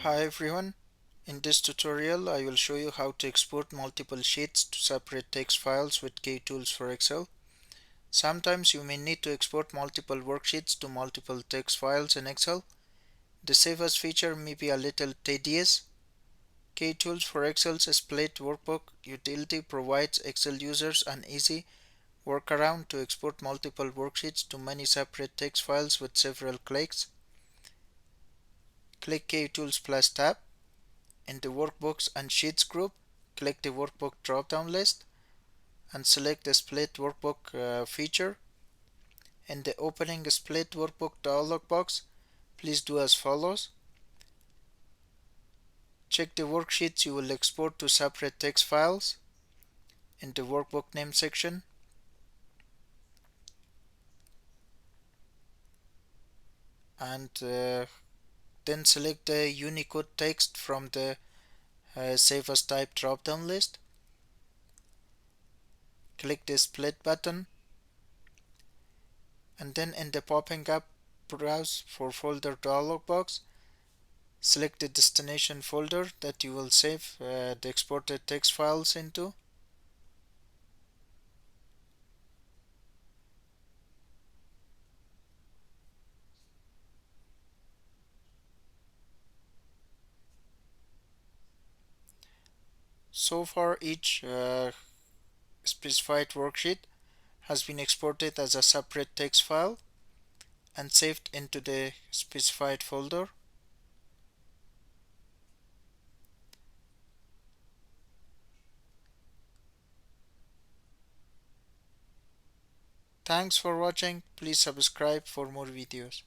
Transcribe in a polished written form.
Hi everyone, in this tutorial I will show you how to export multiple sheets to separate text files with Kutools for Excel. Sometimes you may need to export multiple worksheets to multiple text files in Excel. The Save As feature may be a little tedious. Kutools for Excel's Split Workbook utility provides Excel users an easy workaround to export multiple worksheets to many separate text files with several clicks. Click Kutools plus tab. In the Workbooks and Sheets group, click the Workbook drop-down list and select the Split Workbook feature. In the Opening Split Workbook dialog box, please do as follows. Check the worksheets you will export to separate text files in the Workbook Name section. And then select the Unicode text from the Save As Type drop-down list. Click the Split button, and then in the popping up Browse for Folder dialog box, select the destination folder that you will save the exported text files into. So far, each specified worksheet has been exported as a separate text file and saved into the specified folder. Thanks for watching. Please subscribe for more videos.